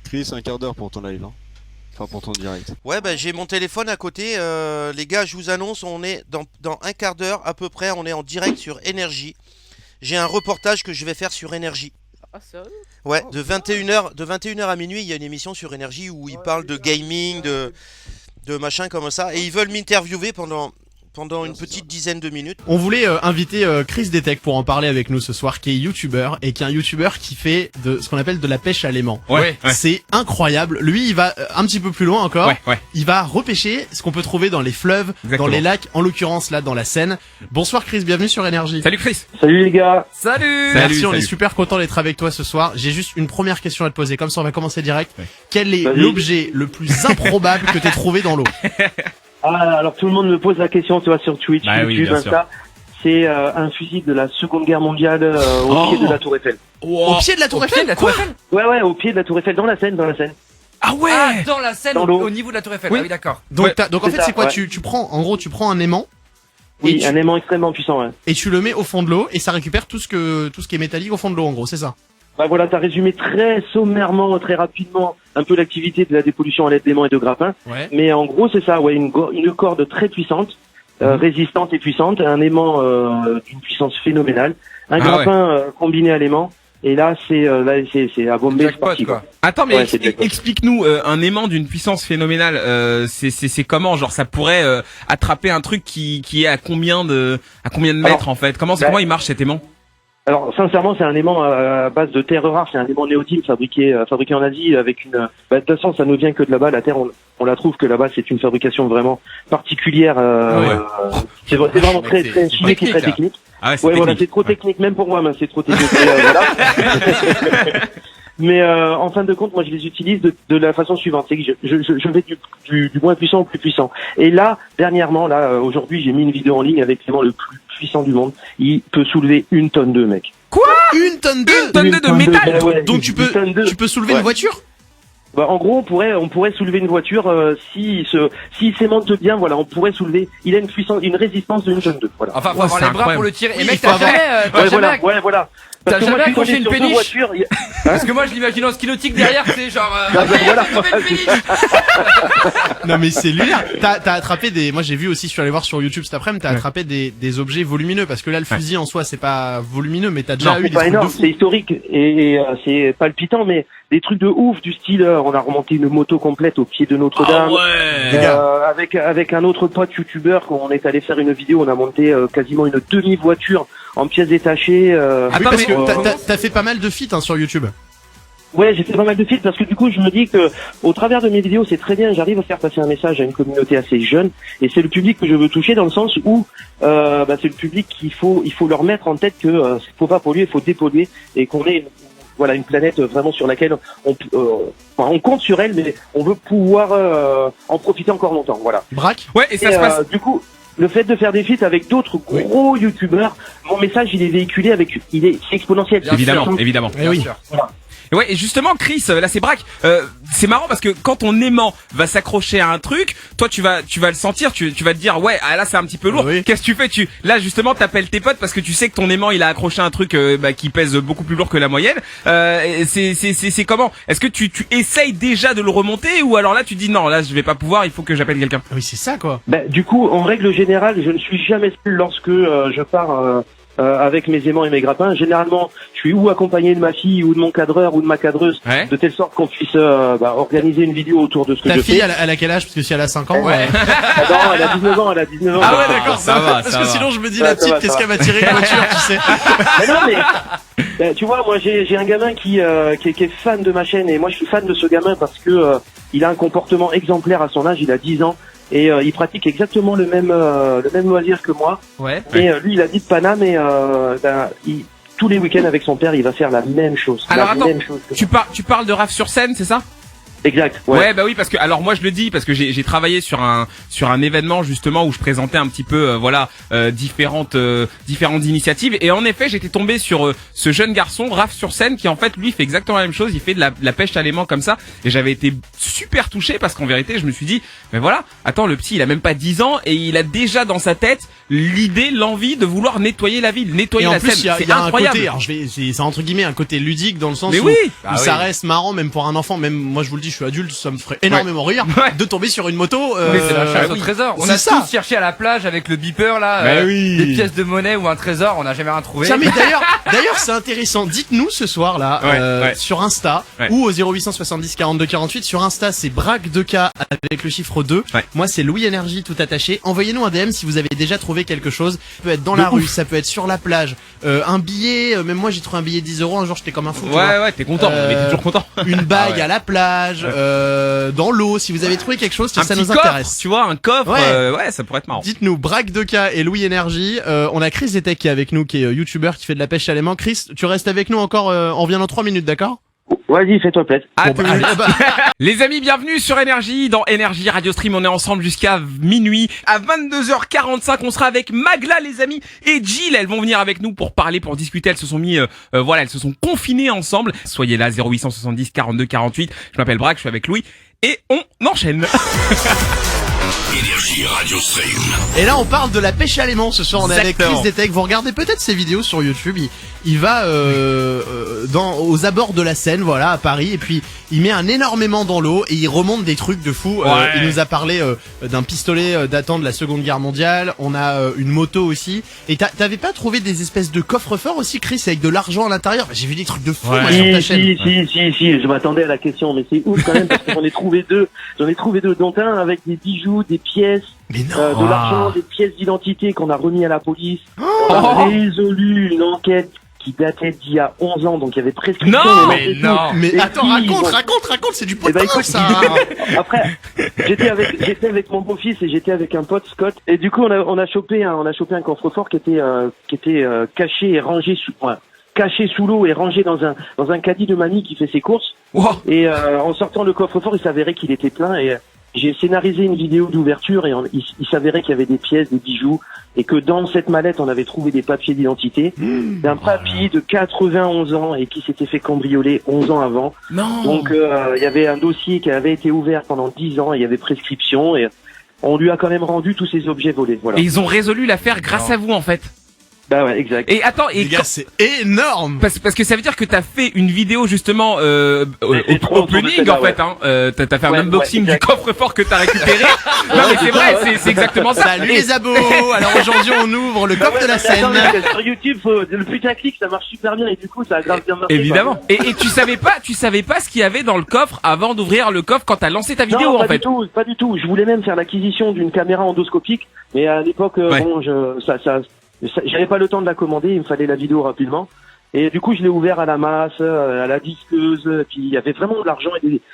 Chris, un quart d'heure pour ton live, hein. Enfin, pour ton direct. Ouais, bah j'ai mon téléphone à côté. Les gars, je vous annonce, on est dans un quart d'heure à peu près, on est en direct sur Énergie. J'ai un reportage que je vais faire sur Énergie. Ah, sérieux? Ouais, Oh, de 21h à minuit, il y a une émission sur Énergie où ils parlent de gaming, de machin comme ça. Et ils veulent m'interviewer pendant une petite dizaine de minutes. On voulait inviter Chris Detect pour en parler avec nous ce soir, qui est youtubeur et qui est un youtubeur qui fait de ce qu'on appelle de la pêche à l'aimant. Ouais. C'est incroyable. Lui, il va un petit peu plus loin encore. Ouais. Il va repêcher ce qu'on peut trouver dans les fleuves, Exactement. dans les lacs, en l'occurrence là dans la Seine. Bonsoir Chris, bienvenue sur Énergie. Salut Chris. Salut les gars. Salut! Merci, on salut. est super content d'être avec toi ce soir. J'ai juste une première question à te poser, comme ça on va commencer direct. Ouais. Quel est Vas-y. l'objet le plus improbable que t'aies trouvé dans l'eau? Ah, alors tout le monde me pose la question, tu vois, sur Twitch, Bah oui, YouTube, bien sûr. Insta. C'est un fusil de la Seconde Guerre mondiale au pied de la Tour Eiffel. Au pied de la Tour Eiffel? La Tour Eiffel? Ouais, au pied de la Tour Eiffel, dans la Seine. Ah ouais. Ah, dans la scène, Dans l'eau. au niveau de la Tour Eiffel. Oui. Ah oui, d'accord. Donc, Ouais. donc en C'est fait ça, c'est quoi? ouais. Tu prends un aimant. Oui, Et tu- un aimant extrêmement puissant, ouais. Et tu le mets au fond de l'eau et ça récupère tout ce qui est métallique au fond de l'eau en gros, c'est ça? Bah voilà, t'as résumé très sommairement, très rapidement, un peu l'activité de la dépollution à l'aide d'aimants et de grappins. Ouais. Mais en gros, c'est ça, ouais, une corde très puissante, résistante et puissante, un aimant d'une puissance phénoménale, un Ah grappin combiné à l'aimant. Et là, c'est à bomber, c'est Jackpot, parti, quoi. Attends, mais Ouais, c'est jackpot. explique-nous un aimant d'une puissance phénoménale. C'est comment, genre ça pourrait attraper un truc qui est à combien de mètres en fait. Comment il marche cet aimant? Alors sincèrement, c'est un aimant à base de terre rare, c'est un aimant néodyme fabriqué en Asie avec une. Bah, de toute façon, ça ne vient que de là-bas. La terre, on la trouve que là-bas, c'est une fabrication vraiment particulière. C'est vraiment très c'est chimique et très technique, là. technique. Ah ouais, Ouais, voilà, technique. c'est trop technique, même pour moi, mais c'est trop technique. Voilà. Mais en fin de compte, moi, je les utilise de la façon suivante, c'est que je vais du moins puissant au plus puissant. Et là, dernièrement, aujourd'hui, j'ai mis une vidéo en ligne avec l'aimant le plus puissant du monde. Il peut soulever 1 tonne de mec. Une tonne de Une tonne de métal. Bah ouais, Donc tu peux soulever Ouais. une voiture? Bah, en gros, on pourrait soulever une voiture s'il s'aimante bien. Voilà, on pourrait soulever. Il a une résistance de 1 tonne 2. Voilà. Enfin, faut Ouais, avoir c'est les bras incroyable. pour le tirer. Oui, Et mec, il faut avoir- Ouais, voilà. T'as Parce que moi, jamais je suis accroché collé une sur deux péniche voitures. Parce que moi, je l'imagine en skilotique derrière, c'est genre. Ah, bah, voilà. Non mais c'est lunaire. T'as attrapé moi j'ai vu aussi, je suis allé voir sur YouTube cet après-midi, t'as attrapé des objets volumineux parce que là le fusil en soi c'est pas volumineux mais t'as déjà eu C'est des pas trucs de énorme, fou. c'est historique et c'est palpitant, mais des trucs de ouf du style, on a remonté une moto complète au pied de Notre-Dame. Les gars. Avec un autre pote youtubeur, quand on est allé faire une vidéo, on a monté quasiment une demi-voiture en pièces détachées. Oui, Attends, parce mais que t'as fait pas mal de feats sur YouTube. Ouais, j'ai fait pas mal de feats parce que du coup, je me dis que au travers de mes vidéos, c'est très bien, j'arrive à faire passer un message à une communauté assez jeune et c'est le public que je veux toucher dans le sens où c'est le public qu'il faut leur mettre en tête que faut pas polluer, faut dépolluer et qu'on est une planète vraiment sur laquelle on compte sur elle, mais on veut pouvoir en profiter encore longtemps. Voilà. Braque. Ouais, et ça Et, se passe. du coup, le fait de faire des feats avec d'autres gros youtubeurs, mon message il est véhiculé c'est exponentiel. Bien Évidemment. Eh oui. sûr. Et ouais, et justement, Chris, là c'est Braque. C'est marrant parce que quand ton aimant va s'accrocher à un truc, toi tu vas le sentir, tu vas te dire ouais, là c'est un petit peu lourd. Oui. Qu'est-ce que tu fais? Là justement, t'appelles tes potes parce que tu sais que ton aimant il a accroché un truc qui pèse beaucoup plus lourd que la moyenne. C'est comment? Est-ce que tu essayes déjà de le remonter ou alors là tu dis non, là je vais pas pouvoir, il faut que j'appelle quelqu'un? Oui c'est ça quoi. Du coup, en règle générale, je ne suis jamais seul lorsque je pars avec mes aimants et mes grappins. Généralement, je suis ou accompagné de ma fille ou de mon cadreur ou de ma cadreuse, Ouais. de telle sorte qu'on puisse organiser une vidéo autour de ce que Ta je fille fais. elle a quel âge? Parce que si elle a 5 ans. Ouais. Ah non, elle a 19 ans. Ah ouais d'accord, ça va, parce ça que va. sinon je me dis Ça la va, petite ça va, qu'est-ce ça qu'elle va tirer une voiture tu sais. Mais non, tu vois, moi j'ai un gamin qui est fan de ma chaîne et moi je suis fan de ce gamin parce que il a un comportement exemplaire à son âge, il a 10 ans et il pratique exactement le même loisir que moi. Ouais. Et lui, il habite Paname et tous les week-ends avec son père, il va faire la même chose. Alors, la attends, même chose que Tu parles de Raph sur scène, c'est ça? Exact. Ouais, bah oui, parce que alors moi je le dis parce que j'ai travaillé sur un événement justement où je présentais un petit peu différentes initiatives et en effet j'étais tombé sur ce jeune garçon Raph sur scène qui en fait lui fait exactement la même chose, il fait de la pêche à l'aimant comme ça et j'avais été super touché parce qu'en vérité je me suis dit mais voilà, attends, le petit il a même pas 10 ans et il a déjà dans sa tête l'envie de vouloir nettoyer la ville, nettoyer Et en la plus, scène. il y a un incroyable. côté, alors c'est entre guillemets un côté ludique dans le sens Mais où, oui. où ça reste marrant même pour un enfant. Même moi, je vous le dis, je suis adulte, ça me ferait énormément rire Ouais. de tomber sur une moto. Mais c'est la chasse au oui. trésor. On C'est a ça. tous cherché à la plage avec le beeper là, Bah oui. des pièces de monnaie ou un trésor, on n'a jamais rien trouvé. Tiens, mais d'ailleurs, c'est intéressant. Dites-nous ce soir là Ouais. sur Insta Ouais. ou au 0870 42 48. Sur Insta, c'est Braque 2K avec le chiffre 2. Ouais. Moi, c'est Louis Énergie tout attaché. Envoyez-nous un DM si vous avez déjà trouvé quelque chose. Ça peut être dans la rue, ça peut être sur la plage, un billet. Même moi, j'ai trouvé un billet de 10 €. Un jour, j'étais comme un fou. tu vois. Ouais, t'es content, mais t'es toujours content. Une bague ouais. à la plage, dans l'eau. Si vous avez trouvé quelque chose, Un ça petit nous coffre, intéresse. tu vois, un coffre, Ouais. ouais, ça pourrait être marrant. Dites-nous, Braque 2K et Louis Énergie. On a Chris Zetek qui est avec nous, qui est youtubeur, qui fait de la pêche à l'aimant. Chris, tu restes avec nous encore, on revient dans 3 minutes, d'accord? Vas-y, fais-toi plaisir. À Bon, tout. allez, bah. Les amis, bienvenue sur Énergie. Dans Énergie Radio Stream, on est ensemble jusqu'à minuit. À 22h45, on sera avec Magla, les amis, et Jill. Elles vont venir avec nous pour parler, pour discuter. Elles se sont mis, elles se sont confinées ensemble. Soyez là, 0870 42 48. Je m'appelle Braque, je suis avec Louis. Et on enchaîne. Énergie Radio Stream. Et là, on parle de la pêche à l'aimant. Ce soir, on est avec Exactement. Chris Zetek. Vous regardez peut-être ses vidéos sur YouTube. Il va aux abords de la Seine, voilà, à Paris, et puis il met un énorme aimant dans l'eau et il remonte des trucs de fou. Ouais. Il nous a parlé d'un pistolet datant de la Seconde Guerre mondiale. On a une moto aussi. Et t'avais pas trouvé des espèces de coffres-forts aussi, Chris, avec de l'argent à l'intérieur? J'ai vu des trucs de fou moi, sur ta chaîne. Si, je m'attendais à la question, mais c'est ouf quand même parce que j'en ai trouvé deux, dont un avec des bijoux, des pièces, Mais non. de l'argent, des pièces d'identité qu'on a remis à la police. On a résolu une enquête qui datait d'il y a 11 ans, donc il y avait prescription. Non, mais non. Mais Et attends, si, raconte, c'est du Eh ben, potin, écoute, ça. Après, j'étais avec mon beau-fils et j'étais avec un pote, Scott, et du coup on a chopé un coffre-fort qui était caché et rangé sous l'eau et rangé dans un caddie de mamie qui fait ses courses. Wow. Et en sortant le coffre-fort, il s'avérait qu'il était plein et j'ai scénarisé une vidéo d'ouverture et il s'avérait qu'il y avait des pièces, des bijoux et que dans cette mallette, on avait trouvé des papiers d'identité d'un papy de 91 ans et qui s'était fait cambrioler 11 ans avant. Non. Donc il y avait un dossier qui avait été ouvert pendant 10 ans et il y avait prescription et on lui a quand même rendu tous ces objets volés. Voilà. Et ils ont résolu l'affaire grâce à vous, en fait. Bah ouais, exact. Et attends, et Les gars, c'est énorme. parce que ça veut dire que t'as fait une vidéo justement c'est trop autour de opening celle-là, en fait hein. T'as fait un Ouais, unboxing ouais, du coffre-fort que t'as récupéré. Non mais c'est vrai, c'est exactement ça. Salut Et- les abos. Alors aujourd'hui, on ouvre le coffre de la Mais Seine. attendez, sur YouTube, le putaclic, ça marche super bien et du coup, ça a grave bien marché. Évidemment. Et tu savais pas ce qu'il y avait dans le coffre avant d'ouvrir le coffre quand t'as lancé ta vidéo Non, en fait. pas du tout. Je voulais même faire l'acquisition d'une caméra endoscopique, mais à l'époque, Ouais. bon, j'avais pas le temps de la commander, il me fallait la vidéo rapidement. Et du coup, je l'ai ouvert à la masse, à la disqueuse, puis il y avait vraiment de l'argent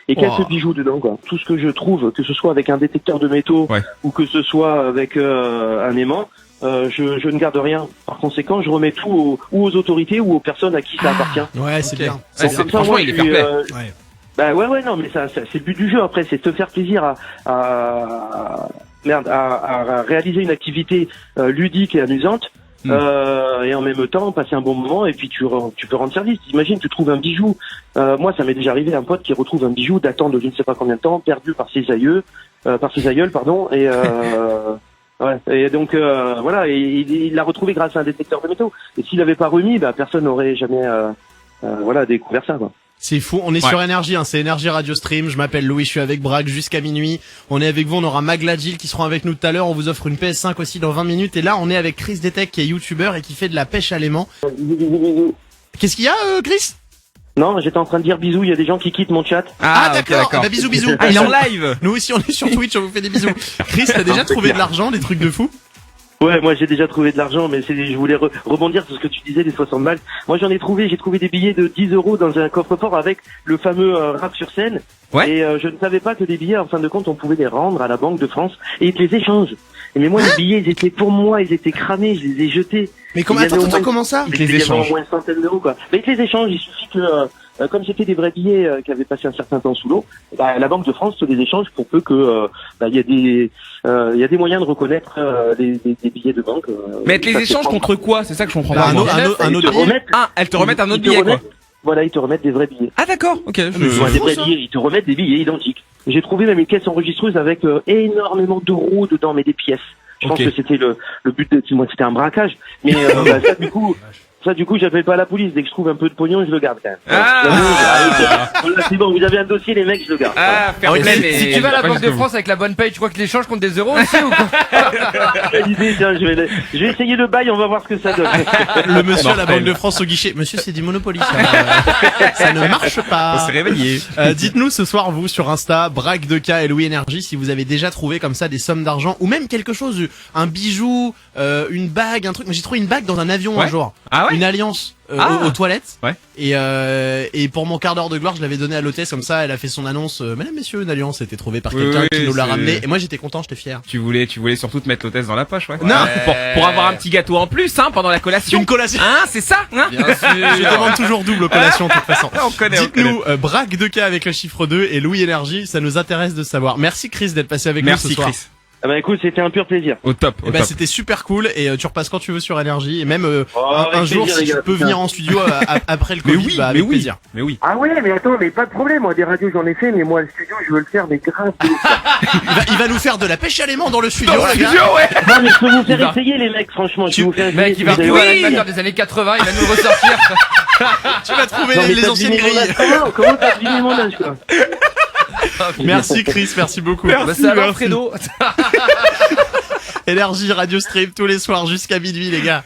et quelques Oh. bijoux dedans, quoi. Tout ce que je trouve, que ce soit avec un détecteur de métaux Ouais. ou que ce soit avec un aimant, je ne garde rien. Par conséquent, je remets tout aux autorités ou aux personnes à qui ça appartient. Ouais, c'est Ok. bien. Ouais, Donc, c'est- comme ça, franchement, moi, il est je suis, fair play. Ouais. bah ouais, non, mais ça c'est le but du jeu. Après, c'est de te faire plaisir à réaliser une activité ludique et amusante. Et en même temps passer un bon moment et puis tu peux rendre service. Imagine, tu trouves un bijou. Moi, ça m'est déjà arrivé, un pote qui retrouve un bijou datant de je ne sais pas combien de temps, perdu par ses aïeuls, pardon. Et ouais. Et donc voilà, et il l'a retrouvé grâce à un détecteur de métaux. Et s'il l'avait pas remis, bah personne n'aurait jamais découvert ça, quoi. C'est fou, on est sur Énergie, hein, c'est Énergie Radio Stream, je m'appelle Louis, je suis avec Braque jusqu'à minuit, on est avec vous, on aura Magla Jill qui seront avec nous tout à l'heure, on vous offre une PS5 aussi dans 20 minutes, et là on est avec Chris Zetek qui est youtubeur et qui fait de la pêche à l'aimant. Qu'est-ce qu'il y a Chris? Non, j'étais en train de dire bisous, il y a des gens qui quittent mon chat. Ah, ok, d'accord, bah, bisous. Ah, il est en live. Nous aussi on est sur Twitch, on vous fait des bisous. Chris, t'as déjà trouvé de l'argent, des trucs de fou? Ouais, moi j'ai déjà trouvé de l'argent, mais je voulais rebondir sur ce que tu disais, les 60 balles. Moi j'ai trouvé des billets de 10 € dans un coffre-fort avec le fameux rap sur scène. Ouais. Et je ne savais pas que les billets, en fin de compte, on pouvait les rendre à la Banque de France et ils te les échangent. Mais moi les billets, ils étaient pour moi, ils étaient cramés, je les ai jetés. Mais comment, Il y avait attends, au moins- comment ça? Ils te les Il y avait échangent. au moins une centaine d'euros, quoi. Mais ils te les échangent, il suffit que comme c'était des vrais billets qui avaient passé un certain temps sous l'eau, bah, la Banque de France se les échange pour peu que il y a des moyens de reconnaître les billets de banque. Mais elle te Ça, les c'est échange pas- contre quoi? C'est ça que je comprends Bah, pas. moi. un Ils autre te billet. remettent- Ah, elles te remettent un autre ils te billet, quoi. remettent- Voilà, ils te remettent des vrais billets. Ah, d'accord, ok. mais Des fou, vrais ça. billets, ils te remettent des billets identiques. J'ai trouvé même une caisse enregistreuse avec énormément d'euros dedans, mais des pièces. Je pense Ok. que c'était le but de, moi, c'était un braquage. Mais bah, ça du coup, j'appelle pas la police. Dès que je trouve un peu de pognon, je le garde quand même. Voilà, c'est bon, vous avez un dossier, les mecs, je le garde. Ah, fair Ah oui, play, si- mais Si tu vas à la pas Banque de jusqu'au bout. France avec la bonne paye, tu crois que l'échange compte des euros aussi ou quoi? Quelle idée, tiens, je vais essayer le bail, on va voir ce que ça donne. Le monsieur à la Mortel. Banque de France au guichet. Monsieur, c'est du Monopoly, ça. Ça ne marche On pas. s'est réveillé. Dites-nous ce soir, vous, sur Insta, Braque de K et Louis Énergie, si vous avez déjà trouvé comme ça des sommes d'argent ou même quelque chose, un bijou, une bague, un truc. Mais j'ai trouvé une bague dans un avion un Ouais. jour. Ah ouais? Une alliance Ah. aux toilettes. Ouais. Et pour mon quart d'heure de gloire, je l'avais donné à l'hôtesse comme ça. Elle a fait son annonce. Mesdames, messieurs, une alliance a été trouvée par Oui, quelqu'un oui, qui nous l'a c'est- ramené. Et moi, j'étais content, j'étais fier. Tu voulais surtout te mettre l'hôtesse dans la poche, ouais. Non. Pour avoir un petit gâteau en plus, hein, pendant la collation. Une collation. Hein, c'est ça, hein? Bien sûr. Je demande toujours double collation de toute façon. On connaît, Dites-nous, Braque de K avec le chiffre 2 et Louis Énergie, ça nous intéresse de savoir. Merci Chris d'être passé avec nous ce Merci soir. Chris. Ah bah écoute, c'était un pur plaisir. Au top, Eh au ben, top. c'était super cool et tu repasses quand tu veux sur Énergie et même Oh, un avec jour plaisir, si les tu gars, peux putain. venir en studio après le Mais Covid, oui, bah, mais avec oui. plaisir. Mais oui. Ah ouais, mais attends, mais pas de problème, moi, des radios j'en ai fait, mais moi, le studio, je veux le faire, mais grave. Il va nous faire de la pêche à l'aimant dans le studio, Dans le le gars. studio, ouais. Non, mais je peux vous faire va- essayer, les mecs, franchement, je Tu- peux vous faire essayer. Mec, il va si vous retrouver avez- l'animateur des années 80, il va nous le ressortir. Tu vas trouver Non, mais les t'as anciennes deviné mon grilles. âge. Comment t'as deviné mon âge, quoi? Merci Chris, merci beaucoup. Bah ça va Merci. Fredo. Énergie Radio Stream tous les soirs jusqu'à minuit les gars.